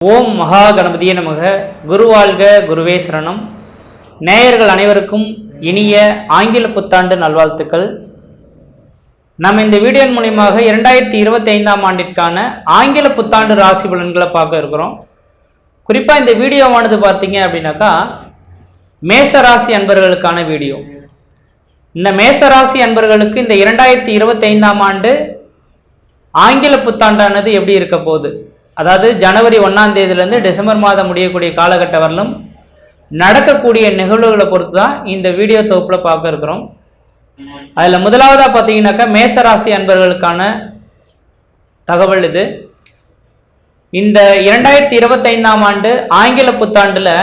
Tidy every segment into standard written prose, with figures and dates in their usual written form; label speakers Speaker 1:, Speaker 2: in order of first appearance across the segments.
Speaker 1: ஓம் மகா கணபதியே நமக. குரு வாழ்க, குருவே சரணம். நேயர்கள் அனைவருக்கும் இனிய ஆங்கில புத்தாண்டு நல்வாழ்த்துக்கள். நம்ம இந்த வீடியோ மூலியமாக 2025ஆம் ஆண்டிற்கான ஆங்கில புத்தாண்டு ராசி பலன்களை பார்க்க இருக்கிறோம். குறிப்பாக இந்த வீடியோவானது பார்த்தீங்க அப்படின்னாக்கா மேஷ ராசி அன்பர்களுக்கான வீடியோ. இந்த மேஷ ராசி அன்பர்களுக்கு இந்த 2025ஆம் ஆண்டு ஆங்கில புத்தாண்டானது எப்படி இருக்க போகுது, அதாவது ஜனவரி 1ஆம் தேதியிலேருந்து டிசம்பர் மாதம் முடியக்கூடிய காலகட்டம் வரலும் நடக்கக்கூடிய நிகழ்வுகளை பொறுத்து தான் இந்த வீடியோ தொகுப்பில் பார்க்க இருக்கிறோம். அதில் முதலாவதாக பார்த்தீங்கன்னாக்கா மேசராசி அன்பர்களுக்கான தகவல் இது. இந்த 2025ஆம் ஆண்டு ஆங்கில புத்தாண்டில்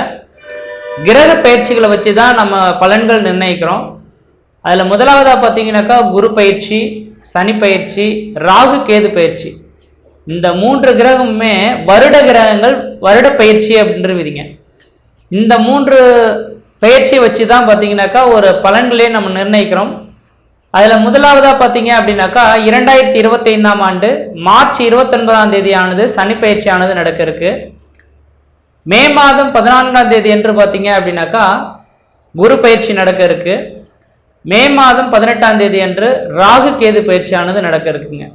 Speaker 1: கிரக பயிற்சிகளை வச்சு தான் நம்ம பலன்கள் நிர்ணயிக்கிறோம். அதில் முதலாவதாக பார்த்தீங்கன்னாக்கா குரு பயிற்சி, சனி பயிற்சி, ராகு கேது பயிற்சி. இந்த 3 கிரகமுமே வருட கிரகங்கள், வருட பயிற்சி அப்படின்ற விதிங்க. இந்த 3 பயிற்சியை வச்சு தான் பார்த்தீங்கன்னாக்கா ஒரு பலன்களே நம்ம நிர்ணயிக்கிறோம். அதில் முதலாவதாக பார்த்தீங்க அப்படின்னாக்கா 2025ஆம் ஆண்டு மார்ச் 29ஆம் தேதியானது சனி பயிற்சியானது நடக்க இருக்கு. மே மாதம் 14ஆம் தேதி என்று பார்த்தீங்க அப்படின்னாக்கா குரு பயிற்சி நடக்க இருக்கு. மே மாதம் 18ஆம் தேதி என்று ராகு கேது பயிற்சியானது நடக்க இருக்குங்க.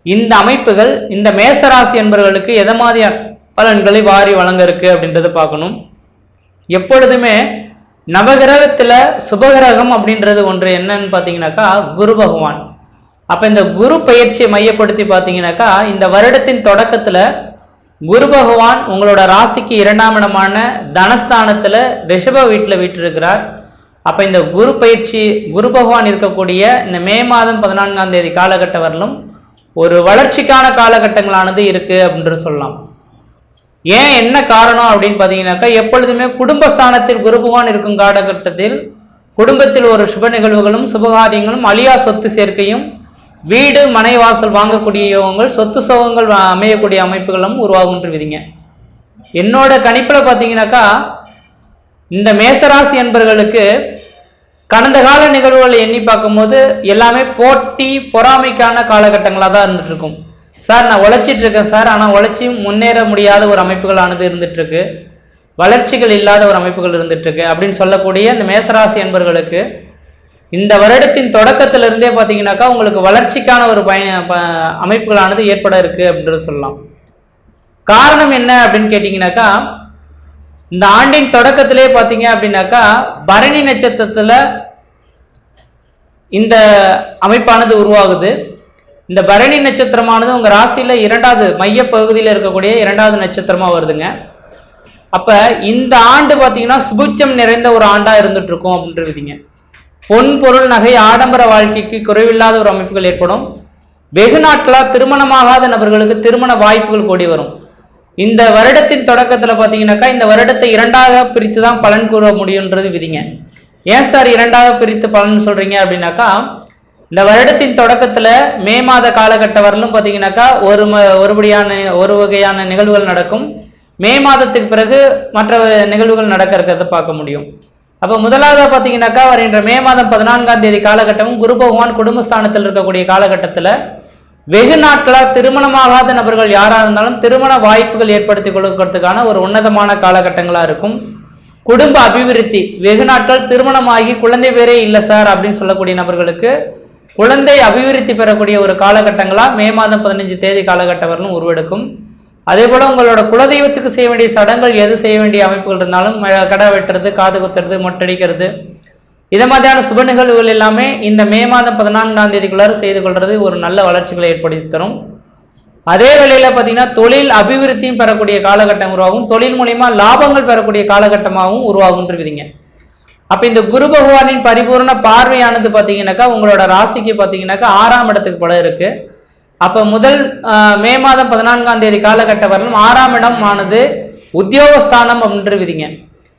Speaker 1: இந்த அமைப்புகள் இந்த மேசராசி என்பவர்களுக்கு எதை மாதிரியான பலன்களை வாரி வழங்க இருக்கு அப்படின்றத பார்க்கணும். எப்பொழுதுமே நவகிரகத்தில் சுபகிரகம் அப்படின்றது ஒன்று என்னன்னு பார்த்தீங்கன்னாக்கா குரு பகவான். அப்போ இந்த குரு பயிற்சியை மையப்படுத்தி பார்த்தீங்கன்னாக்கா இந்த வருடத்தின் தொடக்கத்தில் குரு பகவான் உங்களோட ராசிக்கு 2ஆம் இடமான தனஸ்தானத்தில் ரிஷப வீட்டில் வீற்றிருக்கிறார். அப்போ இந்த குரு பயிற்சி, குரு பகவான் இருக்கக்கூடிய இந்த மே மாதம் 14ஆம் தேதி காலகட்டம் வரலும் ஒரு வளர்ச்சிக்கான காலகட்டங்களானது இருக்கு அப்படின்ற சொல்லலாம். ஏன், என்ன காரணம் அப்படின்னு பார்த்தீங்கன்னாக்கா எப்பொழுதுமே குடும்பஸ்தானத்தில் குரு பகவான் இருக்கும் காலகட்டத்தில் குடும்பத்தில் ஒரு சுப நிகழ்வுகளும் சுபகாரியங்களும், அழியா சொத்து சேர்க்கையும், வீடு மனை வாசல் வாங்கக்கூடிய யோகங்கள், சொத்து சோகங்கள் அமையக்கூடிய அமைப்புகளும் உருவாகுன்ற விதிங்க. என்னோட கணிப்பில் பார்த்தீங்கன்னாக்கா இந்த மேசராசி என்பவர்களுக்கு கடந்த கால நிகழ்வுகளை எண்ணி பார்க்கும்போது எல்லாமே போட்டி பொறாமைக்கான காலகட்டங்களாக தான் இருந்துட்டு இருக்கும். சார் நான் உழைச்சிட்டு இருக்கேன் சார், ஆனால் உழைச்சி முன்னேற முடியாத ஒரு அமைப்புகளானது இருந்துட்டு இருக்கு, வளர்ச்சிகள் இல்லாத ஒரு அமைப்புகள் இருந்துட்டு இருக்கு அப்படின்னு சொல்லக்கூடிய இந்த மேசராசி என்பவர்களுக்கு இந்த வருடத்தின் தொடக்கத்திலிருந்தே பார்த்தீங்கன்னாக்கா உங்களுக்கு வளர்ச்சிக்கான ஒரு அமைப்புகளானது ஏற்பட இருக்கு அப்படின்றது சொல்லலாம். காரணம் என்ன அப்படின்னு கேட்டிங்கனாக்கா இந்த ஆண்டின் தொடக்கத்திலே பார்த்தீங்க அப்படின்னாக்கா பரணி நட்சத்திரத்தில் இந்த அமைப்பானது உருவாகுது. இந்த பரணி நட்சத்திரமானது உங்கள் ராசியில் 2வது மைய பகுதியில் இருக்கக்கூடிய 2வது நட்சத்திரமாக வருதுங்க. அப்போ இந்த ஆண்டு பார்த்தீங்கன்னா சுபிட்சம் நிறைந்த ஒரு ஆண்டாக இருந்துட்டு இருக்கும் அப்படின்ற விதிங்க. பொன் பொருள் நகை ஆடம்பர வாழ்க்கைக்கு குறைவில்லாத ஒரு அமைப்புகள் ஏற்படும். வெகு நாட்களாக திருமணமாகாத நபர்களுக்கு திருமண வாய்ப்புகள் கூடி வரும். இந்த வருடத்தின் தொடக்கத்தில் பார்த்தீங்கன்னாக்கா இந்த வருடத்தை 2ஆக பிரித்து தான் பலன் கூற முடியுன்றது விதிங்க. ஏன் சார் 2ஆக பிரித்து பலன் சொல்கிறீங்க அப்படின்னாக்கா இந்த வருடத்தின் தொடக்கத்தில் மே மாத காலகட்டம் வரலும் பார்த்தீங்கன்னாக்கா ஒரு வகையான நிகழ்வுகள் நடக்கும். மே மாதத்துக்கு பிறகு மற்ற நிகழ்வுகள் நடக்க இருக்கிறத பார்க்க முடியும். அப்போ முதலாவதாக பார்த்தீங்கன்னாக்கா வருகின்ற மே மாதம் 14ஆம் தேதி காலகட்டமும் குரு பகவான் குடும்பஸ்தானத்தில் இருக்கக்கூடிய காலகட்டத்தில் வெகு நாட்களாக திருமணமாகாத நபர்கள் யாராக இருந்தாலும் திருமண வாய்ப்புகள் ஏற்படுத்தி கொடுக்கறதுக்கான ஒரு உன்னதமான காலகட்டங்களாக இருக்கும். குடும்ப அபிவிருத்தி, வெகு நாட்கள் திருமணமாகி குழந்தை பேரே இல்லை சார் அப்படின்னு சொல்லக்கூடிய நபர்களுக்கு குழந்தை அபிவிருத்தி பெறக்கூடிய ஒரு காலகட்டங்களாக மே மாதம் 15 தேதி காலகட்டம் வரலும் உருவெடுக்கும். அதே போல் உங்களோட குலதெய்வத்துக்கு செய்ய வேண்டிய சடங்குகள் எது செய்ய வேண்டிய அமைப்புகள் இருந்தாலும் கடை வெட்டுறது, காது குத்துறது, மொட்டடிக்கிறது, இதை மாதிரியான சுப நிகழ்வுகள் எல்லாமே இந்த மே மாதம் 14ஆம் தேதிக்குள்ளார செய்து கொள்வது ஒரு நல்ல வளர்ச்சிகளை ஏற்படுத்தி தரும். அதே வேளையில் பார்த்தீங்கன்னா தொழில் அபிவிருத்தியும் பெறக்கூடிய காலகட்டம் உருவாகும். தொழில் மூலிமா லாபங்கள் பெறக்கூடிய காலகட்டமாகவும் உருவாகுன்ற விதிங்க. அப்போ இந்த குரு பகவானின் பரிபூர்ண பார்வையானது பார்த்தீங்கன்னாக்கா உங்களோட ராசிக்கு பார்த்தீங்கன்னாக்கா 6ஆம் இடத்துக்கு படம் இருக்கு. அப்போ முதல் மே மாதம் 14ஆம் தேதி காலகட்டம் வரலும் 6ஆம் இடம் ஆனது உத்தியோகஸ்தானம் அப்படின்ற விதிங்க.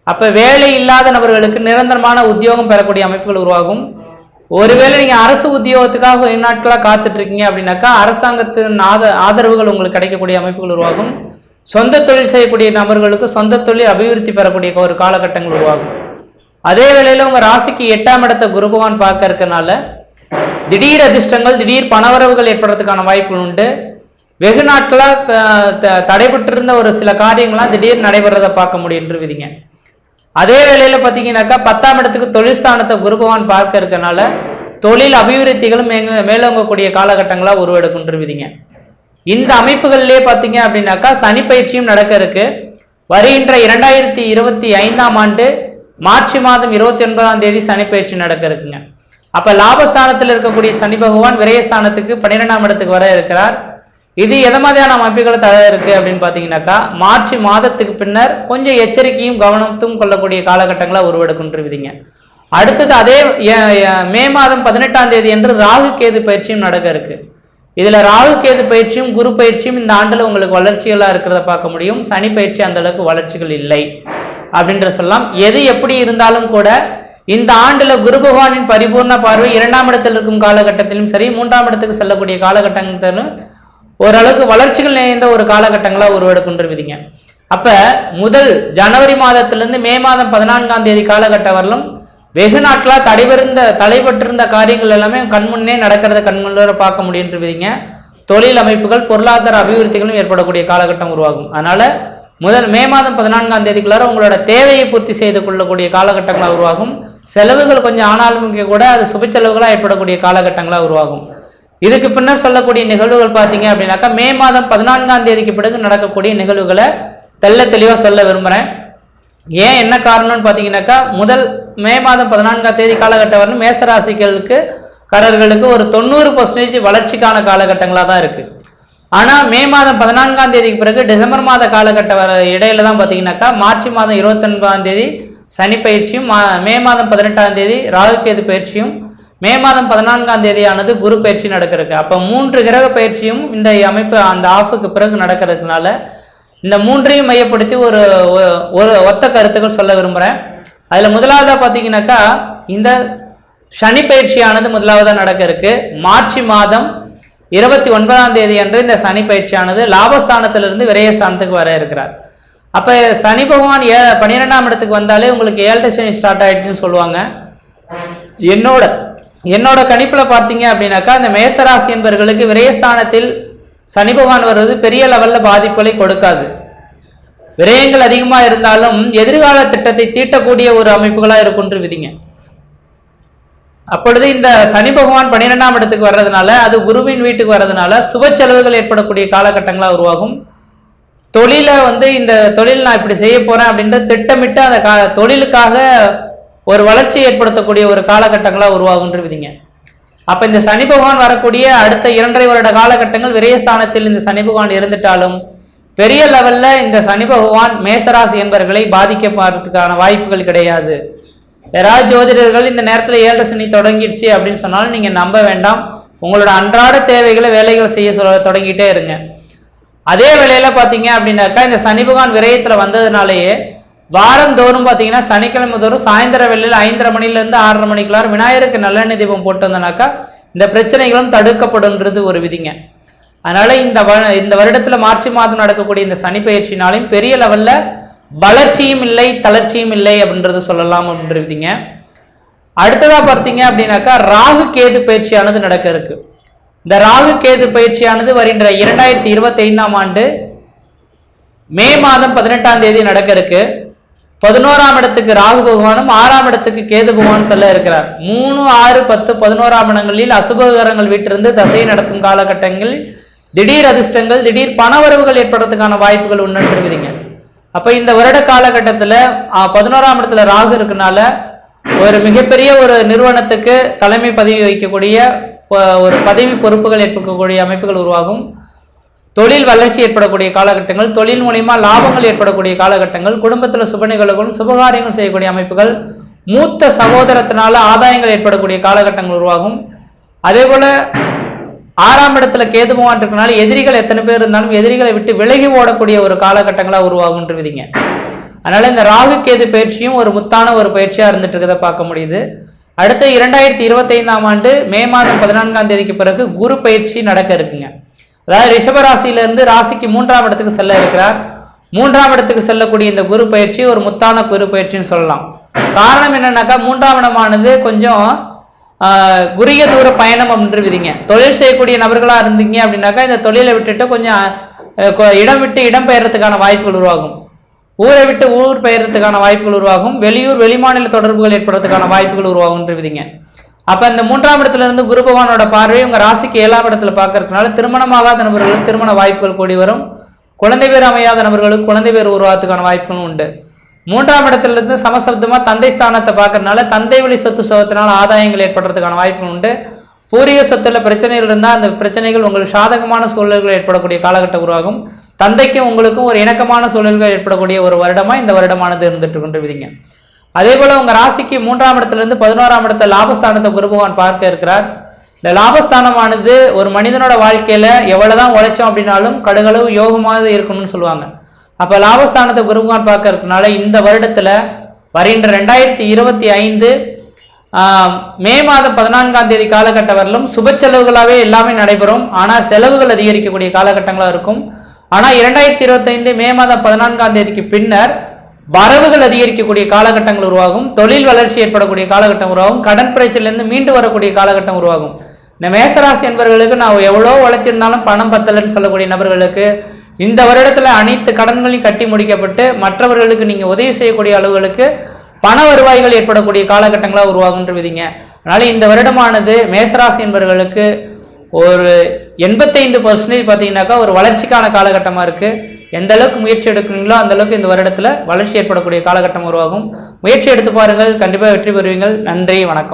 Speaker 1: அப்போ வேலை இல்லாத நபர்களுக்கு நிரந்தரமான உத்தியோகம் பெறக்கூடிய அமைப்புகள் உருவாகும். ஒருவேளை நீங்கள் அரசு உத்தியோகத்துக்காக நாட்களாக காத்துட்டு இருக்கீங்க அப்படின்னாக்கா அரசாங்கத்தின் ஆதரவுகள் உங்களுக்கு கிடைக்கக்கூடிய அமைப்புகள் உருவாகும். சொந்த தொழில் செய்யக்கூடிய நபர்களுக்கு சொந்த தொழில் அபிவிருத்தி பெறக்கூடிய ஒரு காலகட்டங்கள் உருவாகும். அதே வேளையில் உங்கள் ராசிக்கு 8ஆம் இடத்தை குரு பகவான் பார்க்க இருக்கனால திடீர் அதிர்ஷ்டங்கள், திடீர் பணவரவுகள் ஏற்படுறதுக்கான வாய்ப்புகள் உண்டு. வெகு நாட்களாக தடைபட்டிருந்த ஒரு சில காரியங்கள்லாம் திடீர்னு நடைபெறதை பார்க்க முடியுன்றவிதிங்க. அதே வேளையில பார்த்தீங்கன்னாக்கா 10ஆம் இடத்துக்கு தொழில் ஸ்தானத்தை குரு பகவான் பார்க்க இருக்கனால தொழில் அபிவிருத்திகளும் மேலோங்கக்கூடிய காலகட்டங்களாக உருவெடுக்கின்றவிதிங்க. இந்த அமைப்புகளிலே பார்த்தீங்க அப்படின்னாக்கா சனி பயிற்சியும் நடக்க இருக்கு. வருகின்ற 2025ஆம் ஆண்டு மார்ச் மாதம் 29ஆம் தேதி சனி பயிற்சி நடக்க இருக்குங்க. அப்ப லாபஸ்தானத்தில் இருக்கக்கூடிய சனி பகவான் விரயஸ்தானத்துக்கு 12ஆம் இடத்துக்கு வர இருக்கிறார். இது எதை மாதிரியான அமைப்புகள் தர இருக்கு அப்படின்னு பார்த்தீங்கன்னாக்கா மார்ச் மாதத்துக்கு பின்னர் கொஞ்சம் எச்சரிக்கையும் கவனத்தும் கொள்ளக்கூடிய காலகட்டங்களாக உருவெடுக்கின்றவிதிங்க. அடுத்தது அதே மே மாதம் 18ஆம் தேதி என்று ராகு கேது பயிற்சியும் நடக்க இருக்கு. இதுல ராகு கேது பயிற்சியும் குரு பயிற்சியும் இந்த ஆண்டுல உங்களுக்கு வளர்ச்சிகளா இருக்கிறத பார்க்க முடியும். சனி பயிற்சி அந்த அளவுக்கு வளர்ச்சிகள் இல்லை அப்படின்ற சொல்லலாம். எது எப்படி இருந்தாலும் கூட இந்த ஆண்டுல குரு பகவானின் பரிபூர்ண பார்வை 2ஆம் இடத்தில் இருக்கும் காலகட்டத்திலும் சரி 3ஆம் இடத்துக்கு செல்லக்கூடிய காலகட்டத்திலும் ஓரளவுக்கு வளர்ச்சிகள் நிறைந்த ஒரு காலகட்டங்களா உருவெடுக்கின்றவிதிங்க. அப்ப முதல் ஜனவரி மாதத்திலிருந்து மே மாதம் 14ஆம் தேதி காலகட்டம் வரலும் வெகு நாட்களா தடைபட்டிருந்த காரியங்கள் எல்லாமே கண்முன்னே நடக்கிறத கண்முன்னே பார்க்க முடியுன்றவிதிங்க. தொழில் அமைப்புகள் பொருளாதார அபிவிருத்திகளும் ஏற்படக்கூடிய காலகட்டம் உருவாகும். அதனால முதல் மே மாதம் 14ஆம் தேதிக்குள்ளார உங்களோட தேவையை பூர்த்தி செய்து கொள்ளக்கூடிய காலகட்டங்களாக உருவாகும். செலவுகள் கொஞ்சம் ஆனாலும் கூட அது சுப செலவுகளாக ஏற்படக்கூடிய காலகட்டங்களாக உருவாகும். இதுக்கு பின்னர் சொல்லக்கூடிய நிகழ்வுகள் பார்த்தீங்க அப்படின்னாக்கா மே மாதம் 14ஆம் தேதிக்கு பிறகு நடக்கக்கூடிய நிகழ்வுகளை தெளிவாக சொல்ல விரும்புகிறேன். ஏன் என்ன காரணம்னு பார்த்தீங்கன்னாக்கா முதல் மே மாதம் 14ஆம் தேதி காலகட்டம் வரணும் மேசராசிக்காரர்களுக்கு ஒரு 90% வளர்ச்சிக்கான காலகட்டங்களாக தான் இருக்கு. ஆனால் மே மாதம் 14ஆம் தேதிக்கு பிறகு டிசம்பர் மாத காலகட்டம் வர இடையில தான் பார்த்தீங்கன்னாக்கா மார்ச் மாதம் 29ஆம் தேதி சனி பயிற்சியும் மே மாதம் 18ஆம் தேதி ராகு கேது பயிற்சியும் மே மாதம் 14ஆம் தேதியானது குரு பயிற்சி நடக்கிறதுக்கு. அப்போ 3 கிரக பயிற்சியும் இந்த அமைப்பு அந்த ஆஃபுக்கு பிறகு நடக்கிறதுனால இந்த 3ஐயும் மையப்படுத்தி ஒரு ஒத்த கருத்துக்கள் சொல்ல விரும்புகிறேன். அதில் முதலாவதாக பார்த்தீங்கன்னாக்கா இந்த சனி பயிற்சியானது முதலாவதாக நடக்க இருக்கு. மார்ச் மாதம் 29ஆம் தேதி அன்று இந்த சனி பயிற்சியானது லாபஸ்தானத்திலிருந்து விரயஸ்தானத்துக்கு வர இருக்கிறார். அப்போ சனி பகவான் 12ஆம் இடத்துக்கு வந்தாலே உங்களுக்கு 7 சனி ஸ்டார்ட் ஆயிடுச்சுன்னு சொல்லுவாங்க. என்னோட கணிப்பில் பார்த்தீங்க அப்படின்னாக்கா இந்த மேசராசி என்பவர்களுக்கு விரயஸ்தானத்தில் சனி பகவான் வருவது பெரிய லெவலில் பாதிப்புகளை கொடுக்காது. விரயங்கள் அதிகமாக இருந்தாலும் எதிர்கால திட்டத்தை தீட்டக்கூடிய ஒரு அமைப்புகளாக இருக்குன்று விதிங்க. அப்பொழுது இந்த சனி பகவான் 12ஆம் இடத்துக்கு வர்றதுனால அது குருவின் வீட்டுக்கு வர்றதுனால சுப செலவுகள் ஏற்படக்கூடிய காலகட்டங்களாக உருவாகும். தொழிலை இந்த தொழில் நான் இப்படி செய்ய போறேன் அப்படின்ற திட்டமிட்டு அந்த தொழிலுக்காக ஒரு வளர்ச்சி ஏற்படுத்தக்கூடிய ஒரு காலகட்டங்களாக உருவாகுன்ற விதிங்க. அப்ப இந்த சனி பகவான் வரக்கூடிய அடுத்த 2.5 வருட காலகட்டங்கள் விரயஸ்தானத்தில் இந்த சனி பகவான் இருந்துட்டாலும் பெரிய லெவல்ல இந்த சனி பகவான் மேசராசி என்பவர்களை பாதிக்கப்படுறதுக்கான வாய்ப்புகள் கிடையாது. யாராவது ஜோதிடர்கள் இந்த நேரத்தில் 7 சனி தொடங்கிடுச்சு அப்படின்னு சொன்னாலும் நீங்க நம்ப வேண்டாம். உங்களோட அன்றாட தேவைகளை வேலைகள் செய்ய தொடங்கிட்டே இருங்க. அதே வேளையில பாத்தீங்க அப்படின்னாக்கா இந்த சனி பகவான் விரயத்துல வந்ததுனாலேயே வாரந்தோறும் பார்த்தீங்கன்னா சனிக்கிழமை தோறும் சாயந்தர வேளையில் 5:30 மணிலேருந்து 6:30 மணிக்குள்ளார விநாயகருக்கு நல்லெண்ணெய் தீபம் போட்டு வந்தனாக்கா இந்த பிரச்சனைகளும் தடுக்கப்படுன்றது ஒரு விதிங்க. அதனால இந்த வருடத்துல மார்ச் மாதம் நடக்கக்கூடிய இந்த சனி பயிற்சினாலையும் பெரிய லெவல்ல வளர்ச்சியும் இல்லை தளர்ச்சியும் இல்லை அப்படின்றது சொல்லலாம் அப்படின்ற விதிங்க. அடுத்ததா பார்த்தீங்க அப்படின்னாக்கா ராகு கேது பயிற்சியானது நடக்க இருக்கு. இந்த ராகு கேது பயிற்சியானது வருகின்ற 2025ஆம் ஆண்டு மே மாதம் 18ஆம் தேதி நடக்க இருக்கு. 11ஆம் இடத்துக்கு ராகு பகவானும் 6ஆம் இடத்துக்கு கேது பகவான் சொல்ல இருக்கிறார். 3, 6, 10, 11ஆம் இடங்களில் அசுபகரங்கள் வீட்டிலிருந்து தசை நடத்தும் காலகட்டங்களில் திடீர் அதிர்ஷ்டங்கள் திடீர் பணவரவுகள் ஏற்படுறதுக்கான வாய்ப்புகள் உண்டுவிதிங்க. அப்ப இந்த வருட காலகட்டத்தில் 11ஆம் இடத்துல ராகு இருக்கனால ஒரு மிகப்பெரிய ஒரு நிறுவனத்துக்கு தலைமை பதவி வைக்கக்கூடிய ஒரு பதவி பொறுப்புகள் ஏற்படக்கூடிய அமைப்புகள் உருவாகும். தொழில் வளர்ச்சி ஏற்படக்கூடிய காலகட்டங்கள், தொழில் மூலியமா லாபங்கள் ஏற்படக்கூடிய காலகட்டங்கள், குடும்பத்தில் சுப நிகழ்வுகளும் சுபகாரியங்கள் செய்யக்கூடிய அமைப்புகள், மூத்த சகோதரத்தினால ஆதாயங்கள் ஏற்படக்கூடிய காலகட்டங்கள் உருவாகும். அதே போல 6ஆம் இடத்துல கேது பகவான் இருக்கனால எதிரிகள் எத்தனை பேர் இருந்தாலும் எதிரிகளை விட்டு விலகி ஓடக்கூடிய ஒரு காலகட்டங்களா உருவாகுன்ற விதிங்க. அதனால இந்த ராகு கேது பயிற்சியும் ஒரு முத்தான ஒரு பயிற்சியா இருந்துட்டு இருக்கிறத பார்க்க முடியுது. அடுத்த 2025ஆம் ஆண்டு மே மாதம் 14ஆம் தேதிக்கு பிறகு குரு பயிற்சி நடக்க இருக்குங்க. அதாவது ரிஷபராசியிலிருந்து ராசிக்கு 3ஆம் இடத்துக்கு செல்ல இருக்கிறார். 3ஆம் இடத்துக்கு செல்லக்கூடிய இந்த குரு பயிற்சி ஒரு முத்தான குரு பயிற்சின்னு சொல்லலாம். காரணம் என்னன்னாக்கா 3ஆம் இடமானது கொஞ்சம் குறுகிய தூர பயணம் அப்படின்னு விதிங்க. தொழில் செய்யக்கூடிய நபர்களாக இருந்தீங்க அப்படின்னாக்கா இந்த தொழிலை விட்டுட்டு கொஞ்சம் இடம் விட்டு இடம் பெயர்றதுக்கான வாய்ப்புகள் உருவாகும். ஊரை விட்டு ஊர் பெயர்றதுக்கான வாய்ப்புகள் உருவாகும். வெளியூர் வெளிமாநில தொடர்புகள் ஏற்படுறதுக்கான வாய்ப்புகள் உருவாகும் விதிங்க. அப்போ இந்த 3ஆம் இடத்துல இருந்து குரு பகவானோட பார்வை உங்கள் ராசிக்கு 7ஆம் இடத்துல பார்க்கறதுனால திருமணமாகாத நபர்களுக்கு திருமண வாய்ப்புகள் கூடி வரும். குழந்தை பேர் அமையாத நபர்களுக்கு குழந்தை பேர் உருவாகிறதுக்கான வாய்ப்புகளும் உண்டு. 3ஆம் இடத்துல இருந்து சமசப்தமாக தந்தை ஸ்தானத்தை பார்க்கறதுனால தந்தை வழி சொத்து சோகத்தினால ஆதாயங்கள் ஏற்படுறதுக்கான வாய்ப்புகள் உண்டு. பூர்வீக சொத்துல பிரச்சனைகள் இருந்தால் அந்த பிரச்சனைகள் உங்களுக்கு சாதகமான சூழல்கள் ஏற்படக்கூடிய காலகட்டம் உருவாகும். தந்தைக்கும் உங்களுக்கும் ஒரு இணக்கமான சூழல்கள் ஏற்படக்கூடிய ஒரு வருடமாக இந்த வருடமானது இருந்துட்டு கொண்டிருவீங்க. அதே போல உங்க ராசிக்கு 3ஆம் இடத்திலிருந்து 11ஆம் இடத்தை லாபஸ்தானத்தை குரு பகவான் பார்க்க இருக்கிறார். இந்த லாபஸ்தானமானது ஒரு மனிதனோட வாழ்க்கையில எவ்வளவுதான் உழைச்சோம் அப்படின்னாலும் கடுகளவு யோகமாக இருக்கணும்னு சொல்லுவாங்க. அப்ப லாபஸ்தானத்தை குரு பகவான் பார்க்க இருக்கனால இந்த வருடத்துல வருகின்ற 2025 மே மாதம் 14ஆம் தேதி காலகட்டம் வரலும் சுப செலவுகளாகவே எல்லாமே நடைபெறும். ஆனால் செலவுகள் அதிகரிக்கக்கூடிய காலகட்டங்களாக இருக்கும். ஆனால் 2025 மே மாதம் 14ஆம் தேதிக்கு பின்னர் வரவுகள் அதிகரிக்கக்கூடிய காலகட்டங்கள் உருவாகும். தொழில் வளர்ச்சி ஏற்படக்கூடிய காலகட்டம் உருவாகும். கடன் பிரச்சனையிலிருந்து மீண்டு வரக்கூடிய காலகட்டம் உருவாகும். இந்த மேசராசி என்பவர்களுக்கு நான் எவ்வளோ உழைச்சிருந்தாலும் பணம் பத்தலன்னு சொல்லக்கூடிய நபர்களுக்கு இந்த வருடத்துல அனைத்து கடன்களையும் கட்டி முடிக்கப்பட்டு மற்றவர்களுக்கு நீங்க உதவி செய்யக்கூடிய அளவுகளுக்கு பண வருவாய்கள் ஏற்படக்கூடிய காலகட்டங்களாக உருவாகுன்ற விதிங்க. அதனால இந்த வருடமானது மேசராசி என்பவர்களுக்கு ஒரு 85% பார்த்தீங்கன்னாக்கா ஒரு வளர்ச்சிக்கான காலகட்டமாக இருக்கு. எந்த அளவுக்கு முயற்சி எடுக்கிறீங்களோ அந்த அளவுக்கு இந்த வருடத்துல வளர்ச்சி ஏற்படக்கூடிய காலகட்டம் உருவாகும். முயற்சி எடுத்து பாருங்கள், கண்டிப்பாக வெற்றி பெறுவீங்கள். நன்றி, வணக்கம்.